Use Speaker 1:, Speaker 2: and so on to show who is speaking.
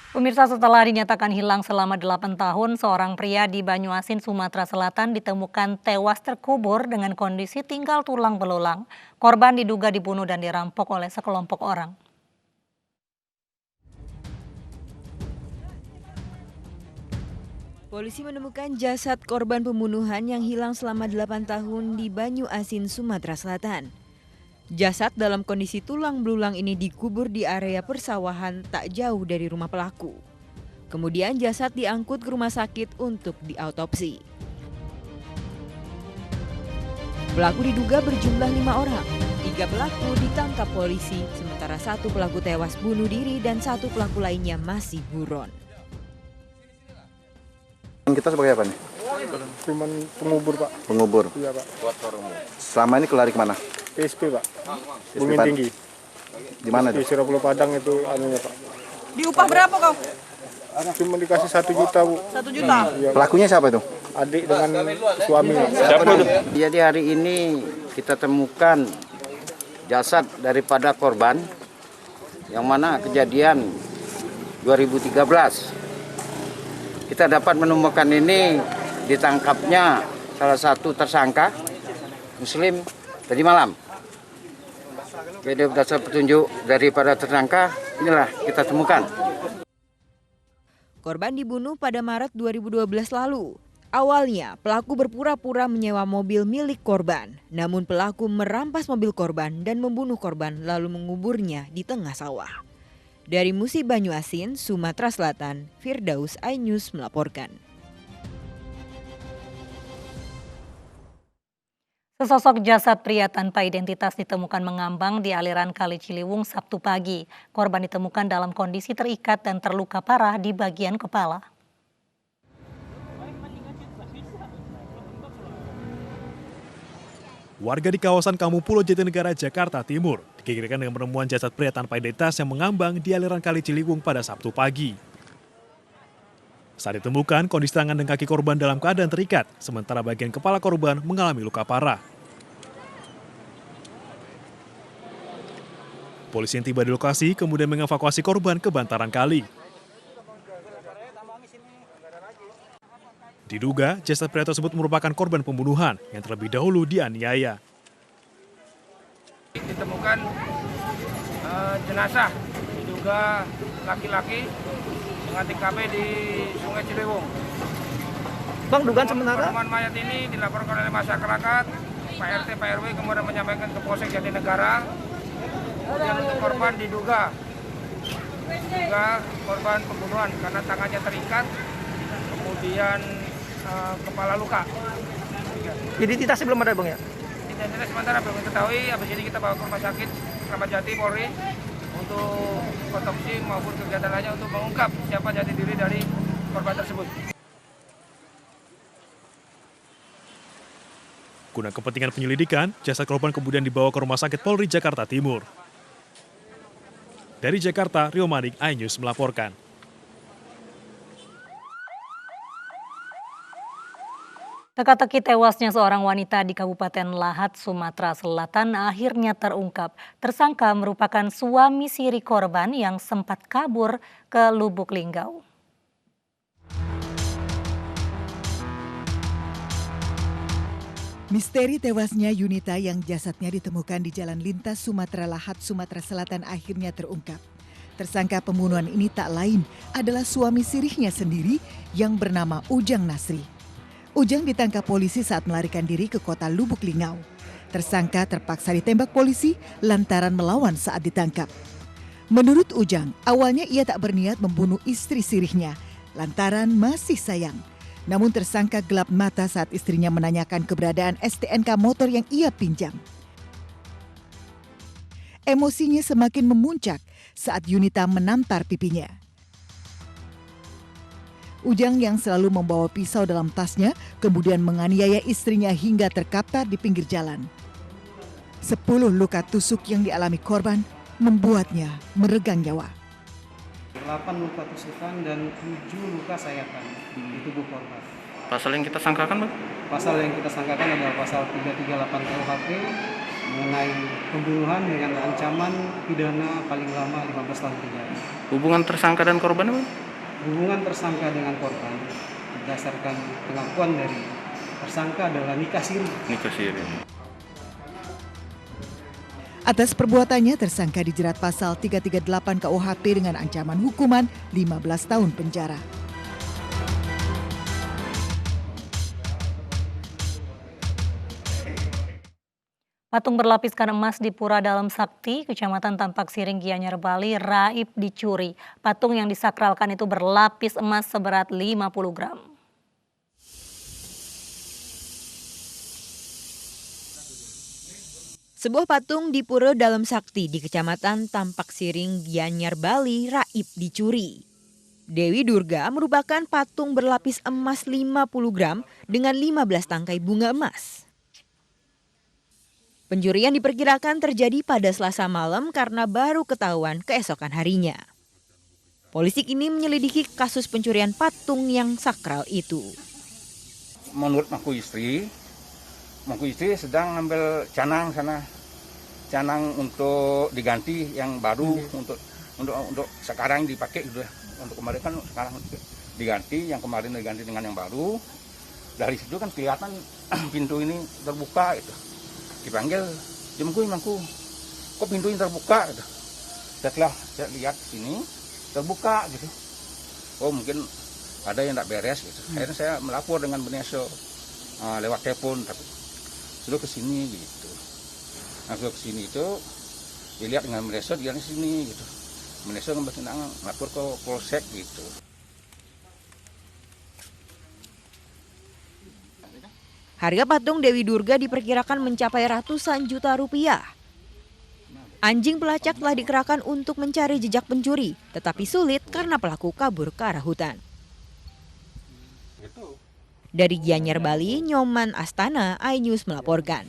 Speaker 1: Pemirsa, setelah dinyatakan hilang selama 8 tahun, seorang pria di Banyuasin, Sumatera Selatan ditemukan tewas terkubur dengan kondisi tinggal tulang belulang. Korban diduga dibunuh dan dirampok oleh sekelompok orang.
Speaker 2: Polisi menemukan jasad korban pembunuhan yang hilang selama 8 tahun di Banyuasin, Sumatera Selatan. Jasad dalam kondisi tulang belulang ini dikubur di area persawahan tak jauh dari rumah pelaku. Kemudian jasad diangkut ke rumah sakit untuk diautopsi. Pelaku diduga berjumlah 5 orang. 3 pelaku ditangkap polisi, sementara 1 pelaku tewas bunuh diri dan 1 pelaku lainnya masih buron.
Speaker 3: Kita sebagai apa nih?
Speaker 4: Cuman pengubur, Pak.
Speaker 3: Pengubur.
Speaker 4: Iya, Pak.
Speaker 3: Selama ini kelari kemana?
Speaker 4: PSP, Pak.
Speaker 3: PSP
Speaker 4: Bukit Tinggi.
Speaker 3: Di mana
Speaker 4: Di
Speaker 3: itu?
Speaker 4: Sirapulu Padang itu anunya, Pak.
Speaker 5: Diupah berapa kau?
Speaker 4: Cuma dikasih 1 juta, Bu.
Speaker 5: 1 juta?
Speaker 4: Iya, Pak.
Speaker 3: Pelakunya siapa itu?
Speaker 4: Adik dengan suami.
Speaker 6: Jadi hari ini kita temukan jasad daripada korban yang mana kejadian 2013. Kita dapat menemukan ini ditangkapnya salah satu tersangka Muslim tadi malam. Jadi berdasar petunjuk daripada tersangka inilah kita temukan.
Speaker 2: Korban dibunuh pada Maret 2012 lalu. Awalnya, pelaku berpura-pura menyewa mobil milik korban. Namun pelaku merampas mobil korban dan membunuh korban lalu menguburnya di tengah sawah. Dari Musi Banyuasin, Sumatera Selatan, Firdaus iNews melaporkan.
Speaker 1: Sesosok jasad pria tanpa identitas ditemukan mengambang di aliran Kali Ciliwung Sabtu pagi. Korban ditemukan dalam kondisi terikat dan terluka parah di bagian kepala.
Speaker 7: Warga di kawasan Kampung Pulo Jatinegara, Jakarta Timur digegerkan dengan penemuan jasad pria tanpa identitas yang mengambang di aliran Kali Ciliwung pada Sabtu pagi. Saat ditemukan, kondisi tangan dan kaki korban dalam keadaan terikat, sementara bagian kepala korban mengalami luka parah. Polisi yang tiba di lokasi kemudian mengevakuasi korban ke bantaran kali. Diduga, jasad pria tersebut merupakan korban pembunuhan yang terlebih dahulu dianiaya.
Speaker 8: Ditemukan jenazah diduga laki-laki dengan TKP di Sungai Ciliwung.
Speaker 5: Bang, dugaan sementara?
Speaker 8: Penemuan mayat ini dilaporkan oleh masyarakat, Pak RT, Pak RW kemudian menyampaikan ke Polsek Jatinegara. Kemudian untuk korban diduga korban pembunuhan karena tangannya terikat, kemudian kepala luka.
Speaker 5: Identitasnya belum ada, Bang, ya?
Speaker 8: Identitas sementara belum diketahui. Habis ini kita bawa ke rumah sakit Kramat Jati Polri untuk otopsi maupun kegiatan lainnya untuk mengungkap siapa jati diri dari korban tersebut.
Speaker 7: Guna kepentingan penyelidikan, jasad korban kemudian dibawa ke Rumah Sakit Polri Jakarta Timur. Dari Jakarta, Rio Manik, iNews melaporkan.
Speaker 1: Teka-teki tewasnya seorang wanita di Kabupaten Lahat, Sumatera Selatan akhirnya terungkap. Tersangka merupakan suami siri korban yang sempat kabur ke Lubuk Linggau.
Speaker 9: Misteri tewasnya Yunita yang jasadnya ditemukan di Jalan Lintas Sumatera Lahat, Sumatera Selatan akhirnya terungkap. Tersangka pembunuhan ini tak lain adalah suami sirihnya sendiri yang bernama Ujang Nasri. Ujang ditangkap polisi saat melarikan diri ke kota Lubuk Linggau. Tersangka terpaksa ditembak polisi lantaran melawan saat ditangkap. Menurut Ujang, awalnya ia tak berniat membunuh istri sirihnya lantaran masih sayang. Namun tersangka gelap mata saat istrinya menanyakan keberadaan STNK motor yang ia pinjam. Emosinya semakin memuncak saat Yunita menampar pipinya. Ujang yang selalu membawa pisau dalam tasnya kemudian menganiaya istrinya hingga terkapar di pinggir jalan. 10 luka tusuk yang dialami korban membuatnya meregang nyawa.
Speaker 10: 8 luka tusukan dan 7 luka sayatan di tubuh korban.
Speaker 11: Pasal yang kita sangkakan, Bang?
Speaker 10: Pasal yang kita sangkakan adalah pasal 338 KUHP mengenai pembunuhan dengan ancaman pidana paling lama 15 tahun penjara.
Speaker 8: Hubungan tersangka dan korban apa?
Speaker 10: Hubungan tersangka dengan korban berdasarkan pengakuan dari tersangka adalah nikah siri.
Speaker 8: Nikah siri.
Speaker 9: Atas perbuatannya, tersangka dijerat pasal 338 KUHP dengan ancaman hukuman 15 tahun penjara.
Speaker 1: Patung berlapiskan emas di Pura Dalem Sakti, Kecamatan Tampak Siring, Gianyar, Bali, raib dicuri. Patung yang disakralkan itu berlapis emas seberat 50 gram.
Speaker 2: Sebuah patung di Pura Dalem Sakti di Kecamatan Tampak Siring, Gianyar, Bali, raib dicuri. Dewi Durga merupakan patung berlapis emas 50 gram dengan 15 tangkai bunga emas. Pencurian diperkirakan terjadi pada Selasa malam karena baru ketahuan keesokan harinya. Polisi kini menyelidiki kasus pencurian patung yang sakral itu.
Speaker 6: Menurut Mangku istri sedang ngambil canang sana, canang untuk diganti yang baru untuk sekarang dipakai gitu ya. Untuk kemarin kan sekarang diganti, yang kemarin diganti dengan yang baru. Dari situ kan kelihatan pintu ini terbuka itu. Dipanggil, mangku, kok pintu ini terbuka gitu. Setelah saya lihat sini terbuka gitu. Oh mungkin ada yang tidak beres gitu. Akhirnya saya melapor dengan Beneso lewat telepon, tapi sudah ke sini gitu. Nah, sudah ke sini itu dilihat dengan Beneso, dia di sini gitu. Beneso melapor ke Polsek gitu.
Speaker 2: Harga patung Dewi Durga diperkirakan mencapai ratusan juta rupiah. Anjing pelacak telah dikerahkan untuk mencari jejak pencuri, tetapi sulit karena pelaku kabur ke arah hutan. Dari Gianyar, Bali, Nyoman Astana, iNews melaporkan.